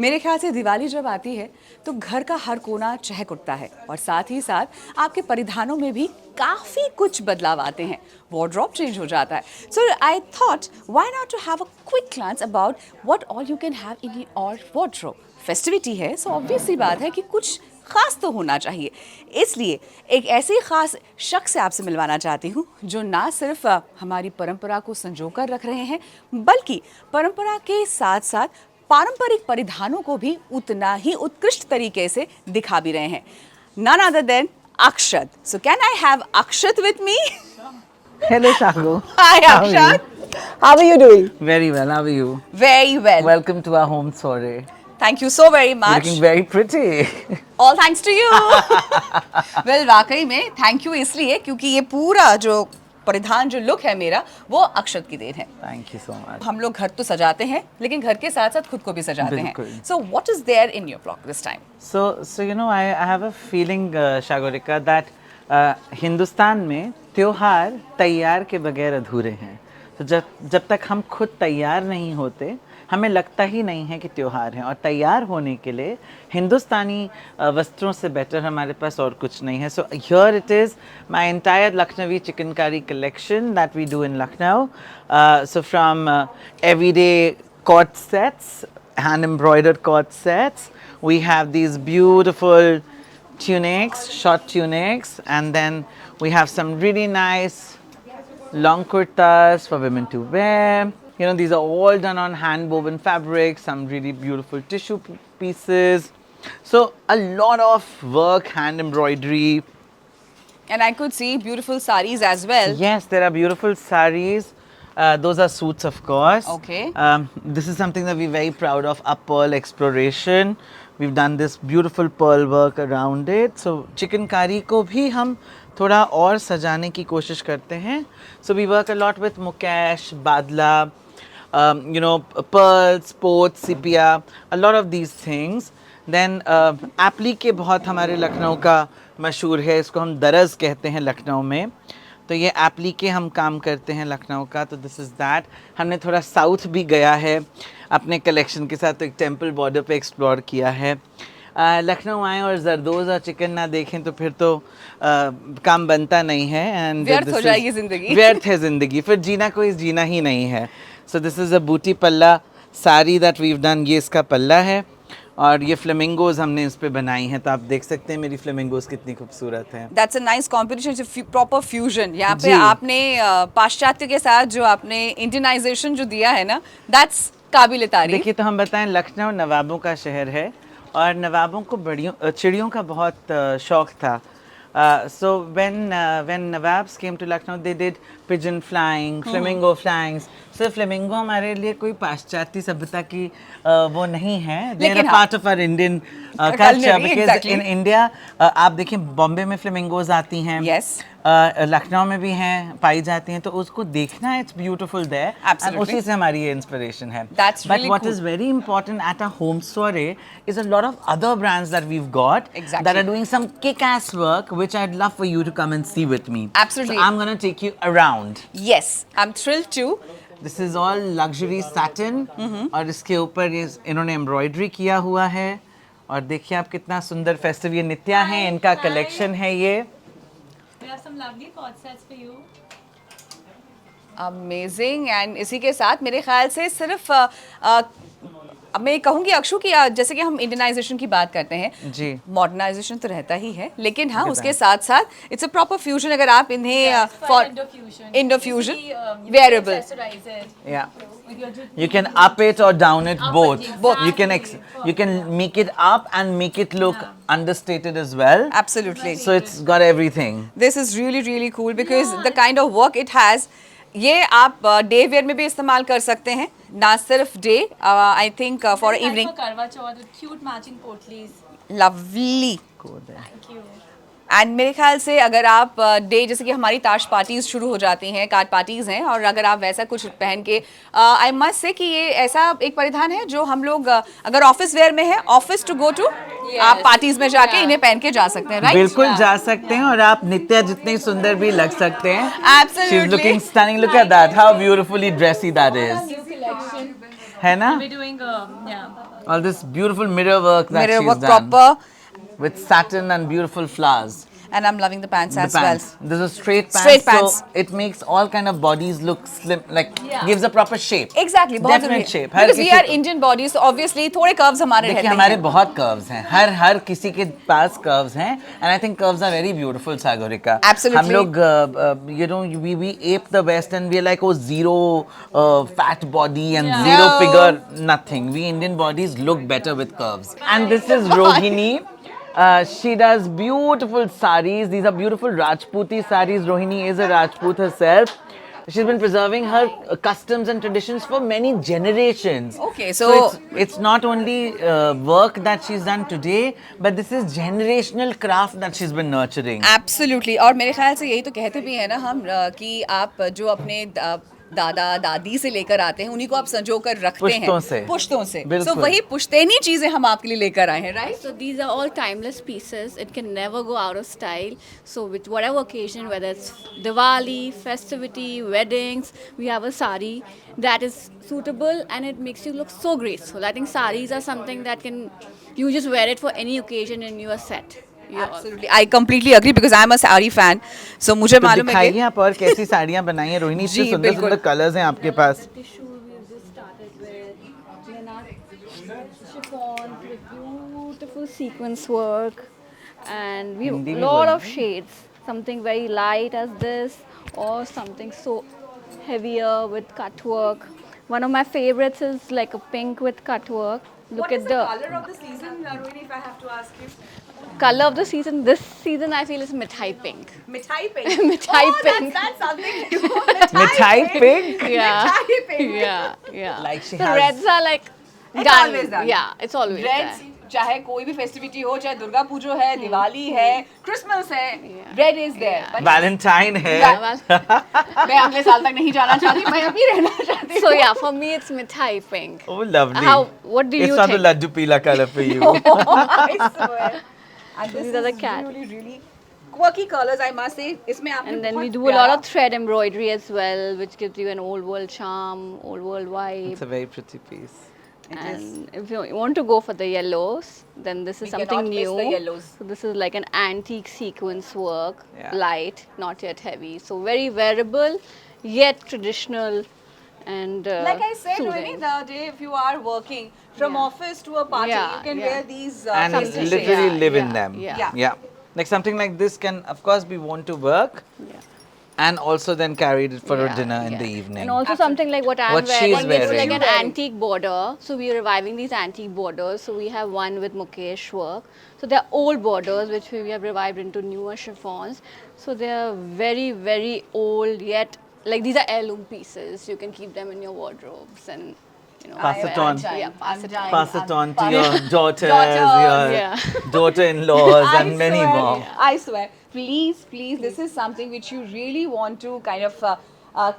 मेरे ख्याल से दिवाली जब आती है तो घर का हर कोना चहक उठता है और साथ ही साथ आपके परिधानों में भी काफ़ी कुछ बदलाव आते हैं, वार्डरोब चेंज हो जाता है. So I thought why not to have a quick glance about what all you can have in your wardrobe. Festivity है, सो ऑब्वियस सी बात है कि कुछ खास तो होना चाहिए. इसलिए एक ऐसे खास शख्स से आपसे मिलवाना चाहती हूँ जो ना सिर्फ हमारी परंपरा को संजोकर रख रहे हैं, बल्कि परंपरा के साथ साथ पारंपरिक परिधानों को भी उतना ही उत्कृष्ट तरीके से दिखा भी रहे हैं. None other than Akshat. So can I have Akshat with me? Hello, Shagu. Hi, How are you? Akshat. How are you doing? Very well. How are you? Very well. Welcome to our home soiree. Thank you so very You're much. looking very pretty. All thanks to you. Well, वाकई में thank you इसलिए क्योंकि ये पूरा जो परिधान जो look है मेरा वो अक्षत की देन है. Thank you so much. हम लोग घर तो सजाते हैं लेकिन घर के साथ साथ खुद को भी सजाते हैं. बिल्कुल. So what is there in your blog this time? So you know, I have a feeling, Shagorika, that Hindustan में त्योहार तैयार के बगैर अधूरे हैं. तो जब तक हम खुद तैयार नहीं होते हमें लगता ही नहीं है कि त्योहार है. और तैयार होने के लिए हिंदुस्तानी वस्त्रों से बेटर हमारे पास और कुछ नहीं है. So here it is my entire Lakhnavi chikankari collection that we do in Lucknow. So from everyday cord sets, hand embroidered cord sets, we have these beautiful tunics, short tunics, and then we have some really nice long kurtas for women to wear. You know, these are all done on hand woven fabric, some really beautiful tissue pieces. So a lot of work, hand embroidery. And I could see beautiful saris as well. Yes, there are beautiful saris. Those are suits, of course. Okay. This is something that we're very proud of, our pearl exploration. We've done this beautiful pearl work around it. So chikankari को भी हम थोड़ा और सजाने की कोशिश करते हैं. So we work a lot with mukesh, badla, you know, pearls, sports, sepia, a lot of these things. Then applique बहुत हमारे लखनऊ का मशहूर है, इसको हम दरज कहते हैं लखनऊ में. तो ये एप्लीके हम काम करते हैं लखनऊ का. तो दिस इज़ दैट. हमने थोड़ा साउथ भी गया है अपने कलेक्शन के साथ, तो एक टेम्पल बॉर्डर पे एक्सप्लोर किया है. लखनऊ आए और जरदोज़ और चिकन ना देखें तो फिर तो काम बनता नहीं है. एंड व्यर्थ हो जाएगी जिंदगी. व्यर्थ है ज़िंदगी, फिर जीना कोई जीना ही नहीं है. सो दिस इज़ अ बूटी पल्ला साड़ी दैट वीव डन. ये इसका पल्ला है और ये फ्लेमिंगोज हमने इस पे बनाई हैं. तो आप देख सकते हैं मेरी फ्लेमिंगोज कितनी खूबसूरत हैं. That's a nice combination, it's a proper fusion. यहाँ पे आपने पाश्चात्य के साथ जो आपने इंडियनाइजेशन जो दिया है ना, that's काबिल तारीफ. देखिए, तो हम बताएं, लखनऊ नवाबों का शहर है और नवाबों को चिड़ियों का बहुत शौक था. So when Nawabs came to Lucknow, they did pigeon flying, flamingo flying. So flamingo हमारे लिए कोई पाश्चात्य सभ्यता की वो नहीं है. They're a part of our Indian culture because exactly. in India आप देखिए बॉम्बे में फ्लेमिंगोज आती हैं. Yes. लखनऊ में भी हैं, पाई जाती हैं. तो उसको देखना इट्स ब्यूटीफul there. Absolutely. उसी से हमारी ये इंस्पिरेशन है. That's But really what cool. is very important at our home soiree is a lot of other brands that we've got Exactly. that are doing some kick-ass work, which I'd love for you to come and see with me. Absolutely. So I'm going to take you around. Yes, I'm thrilled too. This is all luxury satin और इसके ऊपर ये इन्होंने embroidery किया हुआ है. और देखिए आप कितना सुंदर फेस्टिव. ये नित्या है, इनका कलेक्शन है ये. We have some lovely cord sets for you. Amazing. And इसी के साथ मेरे ख्याल से सिर्फ अब मैं कहूँगी अक्षु कि जैसे कि हम इंडियनाइजेशन की बात करते हैं जी, मॉडर्नाइजेशन तो रहता ही है, लेकिन हाँ उसके साथ साथ इट्स अ प्रॉपर फ्यूजन. अगर आप इन्हें for Indo-fusion wearable, yeah, you can up it or down it, both. You can make it up and make it look understated as well. Absolutely. So it's got everything. This is really cool because the kind of work it has. ये आप day where में भी इस्तेमाल कर सकते हैं, ना सिर्फ day. I think for evening. For Karwa Chauth with cute matching potlies. Lovely. Thank you. And मेरे ख्याल से अगर आप डे जैसे कि हमारी ताश पार्टीज शुरू हो जाती हैं, कार्ड पार्टीज हैं, और अगर आप वैसा कुछ पहन के आई मस्ट से कि ये ऐसा एक परिधान है जो हम लोग अगर ऑफिस वेयर में है, ऑफिस टू गो टू, आप पार्टीज में जाके इन्हें पहन के जा सकते हैं. राइट, बिल्कुल जा सकते हैं. और आप नित्या जितने सुंदर भी लग सकते हैं. Absolutely. She's looking stunning. Look at that. How beautifully dressy that is. New collection. है ना? We're doing yeah. All this beautiful mirror work that Mirror she's work done. proper. With satin and beautiful flowers. And I'm loving the pants The as pants. well. There's a straight pants. Straight pants. So it makes all kind of bodies look slim, like Yeah. gives a proper shape. Exactly. बहुत Definite जरूरी है. shape. Her Because we किसी are को- Indian bodies, so obviously थोड़े curves हमारे देखिए रहते हमारे हैं. बहुत curves हैं. हर किसी के पास curves हैं. And I think curves are very beautiful, Sagorika. Absolutely. हम लोग, you know, we ape the West and we're like, oh, zero fat body and Yeah. zero No. figure, nothing. We Indian bodies look better with curves. And this is Rohini. She does beautiful saris. These are beautiful Rajputi saris. Rohini is a Rajput herself. She's been preserving her customs and traditions for many generations. Okay, so- it's not only work that she's done today, but this is generational craft that she's been nurturing. Absolutely. और मेरे ख्याल से यही तो कहते भी हैं ना हम कि आप जो अपने दादा दादी से लेकर आते हैं उन्हीं को आप संजो कर रखते हैं पुश्तों से। पुश्तों से बिल्कुल। So वही पुश्तैनी चीजें हम आपके लिए लेकर आए हैं, right? So these are all timeless pieces. It can never go out of style. So with whatever occasion, whether it's Diwali, festivity, weddings, we have a sari that is suitable and it makes you look so graceful. I think saris are something that you just wear it for any occasion and you are set. Absolutely. I completely agree because I'm a sari fan. So मुझे तो मालूम है दिखाइए कि आप और कैसी साड़ियाँ बनाई हैं रोहिणी. जी, इतने सुंदर बिल्कुल। सुंदर कलर्स हैं आपके पास. Tissue we've just started with chiffon with beautiful sequence work, and we have Hindi a में lot बोलिए. of shades. Something very light as this, or something so heavier with cut work. One of my favorites is like a pink with cut work. Look at the color of the season, Rohini, if I have to ask you? color of the season. This season I feel is mithai pink. Mithai pink. Mithai Oh, pink. That's something new. मिठाई pink. Yeah. Mithai pink. Yeah, yeah. Like she the has- reds are like It's done. always done. Yeah, it's always Reds, there. चाहे कोई भी festivity हो, चाहे दुर्गा पूजा है, दिवाली है, Christmas है, Yeah. Red is there. Yeah. Valentine है. Yeah, well, मैं अगले साल तक नहीं जाना चाहती, मैं अभी रहना चाहती so हूँ. yeah, for me it's mithai pink. Oh, lovely. What do you It's not think? the laddu pila color for you. I swear. And this These are the is cats. really, really quirky colors, I must say. इसमें आपने And then we बहुत do a lot प्यारा- of thread embroidery as well, which gives you an old world charm, old world vibe. It's a very pretty piece. And if you want to go for the yellows, then this is We something cannot miss new. the yellows. So this is like an antique sequence work, Yeah. light, not yet heavy. So very wearable, yet traditional, and Like I said, soothing. Rohini, the day if you are working from Yeah. office to a party, Yeah, you can yeah. wear these And Something. literally Yeah, live in yeah, them. yeah. Yeah. Like something like this can, of course, be worn to work Yeah. and also then carried for a Yeah, dinner in yeah. the evening. And also something like what I'm What she's wearing, it's wearing. like an Wearing. antique border. So we are reviving these antique borders. So we have one with Mukesh work. So they're old borders which we have revived into newer chiffons. So they're very, very old yet like these are heirloom pieces. You can keep them in your wardrobes and Pass it on. Yeah, pass it on. Pass it on to your daughters, Daughters, your yeah. daughter-in-laws, I and many swear, more. I swear. Please, this is something which you really want to kind of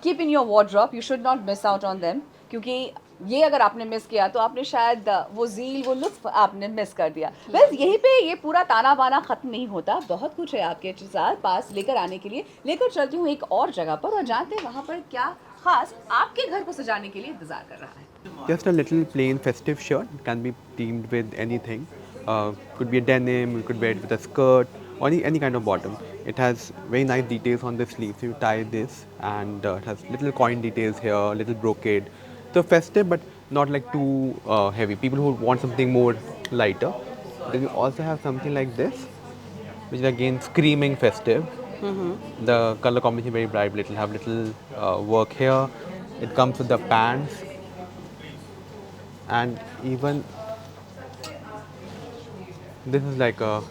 keep in your wardrobe. You should not miss out on them. क्योंकि ये अगर आपने miss किया तो आपने शायद वो zeal वो लुत्फ आपने मिस कर दिया. बस यहीं पे ये पूरा ताना बाना ख़त्म नहीं होता. बहुत कुछ है आपके साथ पास लेकर आने के लिए. लेकर चलती हूँ एक और जगह पर और जानते हैं वहाँ पर क्या खास आपके घर को सजाने के लिए इंतज़ार कर रहा है. Just a little plain festive shirt. It can be themed with anything. Could be a denim, you could wear it with a skirt, or any kind of bottom. It has very nice details on the sleeves. You tie this, and it has little coin details here, little brocade. So festive, but not like too heavy. People who want something more lighter. Then you also have something like this, which is again screaming festive. The color combination very bright. It'll have little work here. It comes with the pants. And even this is like a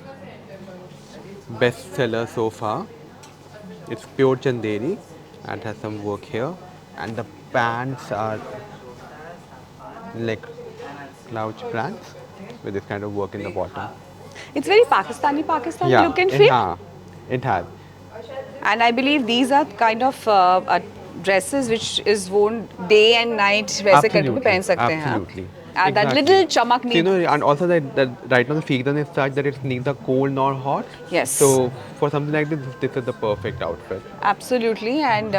bestseller so far. It's pure chanderi and has some work here, and the pants are like slouch pants with this kind of work in the bottom. It's very Pakistani look and feel. It has. And I believe these are kind of dresses which is worn day and night. वैसे करके भी पहन सकते हैं आप. Absolutely. And that Exactly. little chamak So, need. you know, and also that right now the season is such that it's neither cold nor hot. Yes. So for something like this is the perfect outfit. Absolutely, and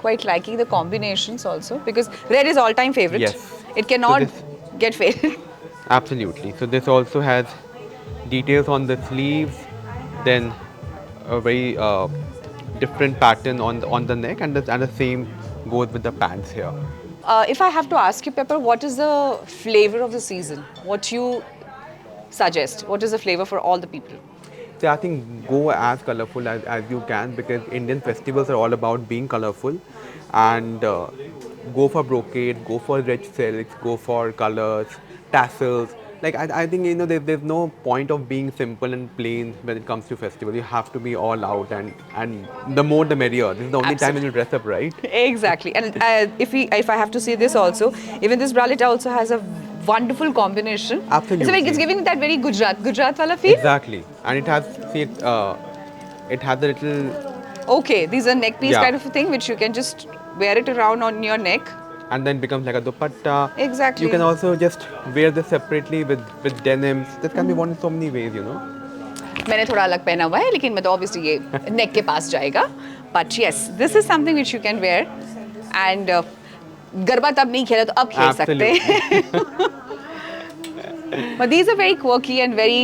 quite liking the combinations also because red is all-time favorite. Yes. It cannot So get faded. Absolutely. So this also has details on the sleeves, then a very different pattern on the neck, and the same goes with the pants here. If I have to ask you, Pepper, what is the flavor of the season? What you suggest? What is the flavor for all the people? So I think go as colorful as you can, because Indian festivals are all about being colorful, and go for brocade, go for rich silks, go for colors, tassels. Like I think there's no point of being simple and plain when it comes to festival. You have to be all out, and the more the merrier. This is the only time when you dress up, right? Exactly. And if I have to say this also, even this bralette also has a wonderful combination. Absolutely. It's giving that very Gujarat wala feel. Exactly, and it has it has a little, Okay, these are neck piece Yeah. kind of a thing which you can just wear it around on your neck. and then becomes like a dupatta. Exactly. You can also just wear this separately with denims. This can be worn in so many ways, you know. मैंने थोड़ा अलग पहना हुआ है लेकिन मैं तो obviously ये neck के पास जाएगा. But yes, this is something which you can wear and garba तब नहीं खेला तो अब खेल सकते हैं. But these are very quirky and very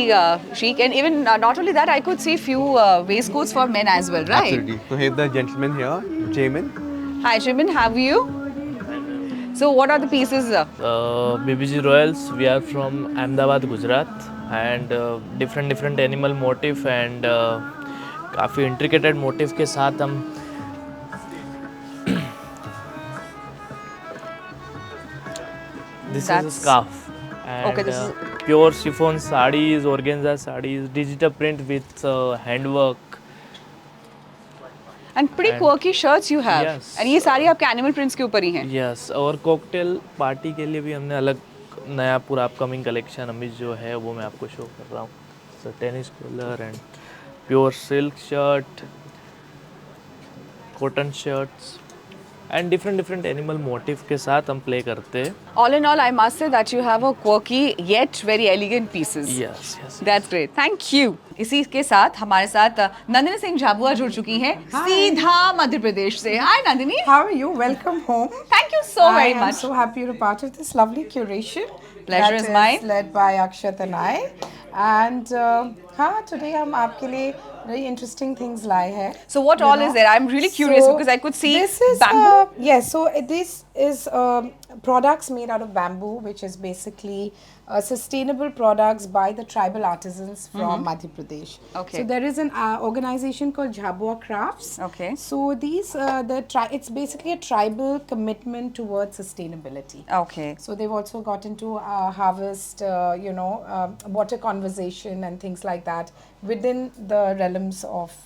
chic, and even not only that, I could see few waistcoats for men as well, right? Absolutely. So here's the gentleman here, Jamin. Hi, Jimin, how are you? So what are the pieces? BBG Royals, we are from Ahmedabad, Gujarat, and different animal motif and काफ़ी intricate motif के साथ हम this is a That's- scarf and Okay, this is- pure chiffon sarees, organza sarees, digital print with handwork. And pretty And- quirky shirts you have. Yes. And ये सारी आपके animal prints के ऊपर ही हैं. Yes और कॉकटेल पार्टी के लिए भी हमने अलग नया पूरा अपकमिंग कलेक्शन अभी जो है वो मैं आपको शो कर रहा हूँ. So tennis collar and pure silk shirt, cotton shirts and different animal motif के साथ हम प्ले करते हैं. All in all, I must say that you have a quirky yet very elegant pieces. Yes yes That's great. Thank you. इसी के साथ हमारे साथ नंदिनी सिंह झाबुआ जुड़ चुकी हैं सीधा मध्य प्रदेश से. Hi Nandini. How are you? Welcome home. Thank you so very I am much. so happy you're a part of this lovely curation. Pleasure that is mine. Led by Akshat and I. And today हम आपके लिए very interesting things लाए हैं. So what all is there? I'm really curious because I could see this is bamboo. yes. So this is products made out of bamboo, which is basically sustainable products by the tribal artisans from Madhya Pradesh. Okay. So there is an organization called Jhabua Crafts. Okay. So these it's basically a tribal commitment towards sustainability. Okay. So they've also got into harvest, water conservation and things like that within the realms of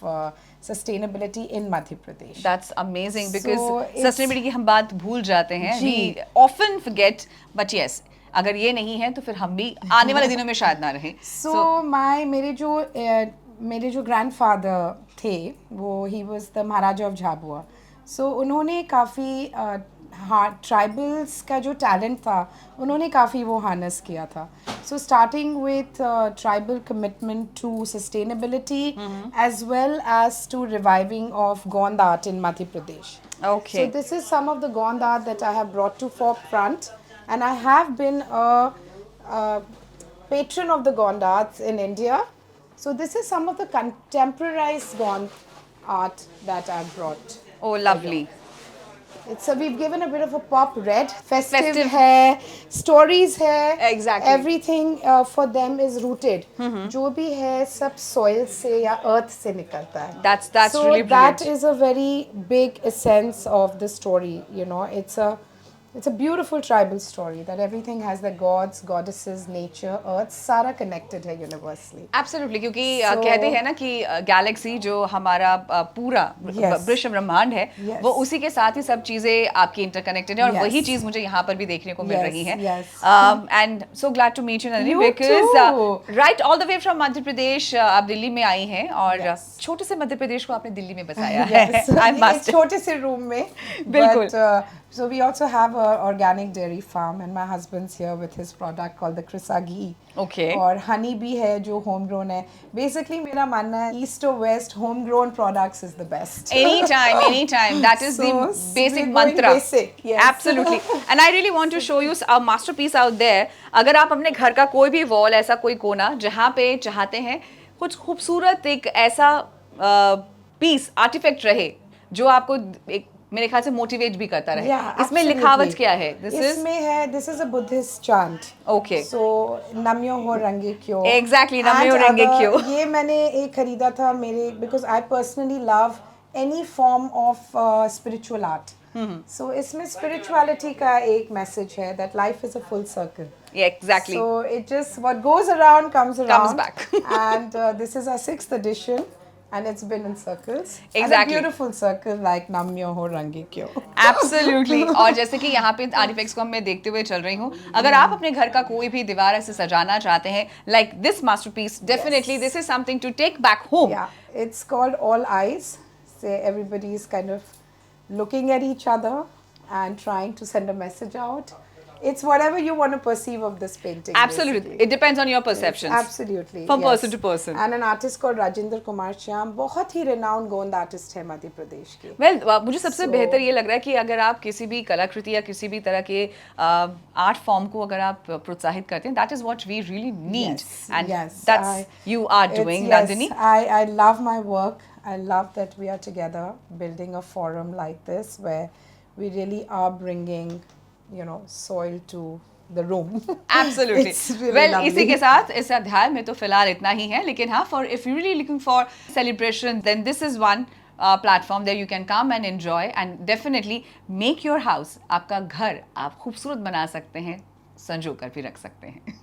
sustainability in Madhya Pradesh. That's amazing because So it's- sustainability की हम बात भूल जाते हैं. जी. We often forget, but yes, अगर ये नहीं है तो फिर हम भी आने वाले दिनों में शायद ना रहें. So मेरे जो ग्रैंडफादर थे वो he was the Maharaja of Jhabua. So उन्होंने काफ़ी ट्राइबल्स का जो टैलेंट था उन्होंने काफ़ी वो हार्नेस किया था. So starting with tribal commitment to sustainability as well as to reviving of Gond art in Madhya Pradesh. Okay. So this is some of the Gond art that I have brought to forefront, and I have been a patron of the Gond arts in India. So this is some of the contemporarized Gond art that I've brought. Oh, lovely. We've given a bit of a pop red, festive, Festive. है, stories है, Exactly. everything for them is rooted. जो भी है सब soil से या earth से निकलता है. That's So really that brilliant. is a very big essence of the story. It's a beautiful tribal story that everything has the gods, goddesses, nature, earth, सारा connected है universally. Absolutely, क्योंकि So- कहते हैं ना कि गैलेक्सी जो हमारा पूरा Yes. विश्व ब्रह्मांड है Yes. वो उसी के साथ ही सब चीजें आपकी इंटरकनेक्टेड है और Yes. वही चीज मुझे यहाँ पर भी देखने को मिल Yes, रही है. yes. And so glad to meet you Nandini You because too. Right all the way from Madhya Pradesh आप दिल्ली में आई हैं और Yes. छोटे से मध्य प्रदेश को आपने दिल्ली में बसाया है. Yes. आई एक मस्ट. छोटे से रूम में बिल्कुल. but So we also have a organic dairy farm, and my husband's here with his product called the Krisa ghee. Okay. और honey भी है जो home grown है. Basically मेरा मानना है east or west home grown products is the best. Anytime. That is the So, basic we're going mantra. basic, yes. Absolutely. And I really want to show you a masterpiece out there. अगर आप अपने घर का कोई भी wall, ऐसा कोई कोना जहाँ पे चाहते हैं कुछ खूबसूरत एक ऐसा पीस आर्टिफैक्ट रहे जो आपको एक मेरे ख्याल से मोटिवेट भी करता रहे. Yeah, इसमें absolutely. लिखावट क्या है? इसमें है, this is a Buddhist chant. Okay. So Namyo Ho Range Kyo. Exactly, Namyo And Renge other- Kyo. ये मैंने एक खरीदा था मेरे, because I personally love any form of spiritual art. So इसमें spirituality का एक message है that life is a full circle. Yeah, exactly. So it just, what goes around comes around. back. And this is our 6th edition. And it's been in circles. And a Exactly. beautiful circle like Namyo Ho Range Kyo. Absolutely. और जैसे कि यहाँ पे artefacts को मैं देखते हुए चल रही हूँ, अगर आप अपने घर का कोई भी दीवार ऐसे सजाना चाहते हैं, like this masterpiece, definitely this is something to take back home. Yeah, it's called All Eyes. So everybody is kind of looking at each other and trying to send a message out. It's whatever you want to perceive of this painting. Absolutely. basically. It depends on your perceptions. Absolutely. From yes. person to person. And an artist called Rajinder Kumar Shyam, बहुत ही renowned गोंद artist है मध्य प्रदेश के. Well, मुझे सबसे बेहतर ये लग रहा है कि अगर आप किसी भी कलाकृति या किसी भी तरह के आर्ट फॉर्म को अगर आप प्रोत्साहित करते हैं, that is what we really need. Yes, And yes, that's you are doing, yes, Nandini. I love my work. I love that we are together building a forum like this where we really are bringing, you know, soil to the room. Absolutely. It's really well, lovely. इसी के साथ इस अध्याय में तो फिलहाल इतना ही है, लेकिन हाँ, for if you really looking for celebration, then this is one platform there you can come and enjoy and definitely make your house, आपका घर आप खूबसूरत बना सकते हैं, संजो कर भी रख सकते हैं.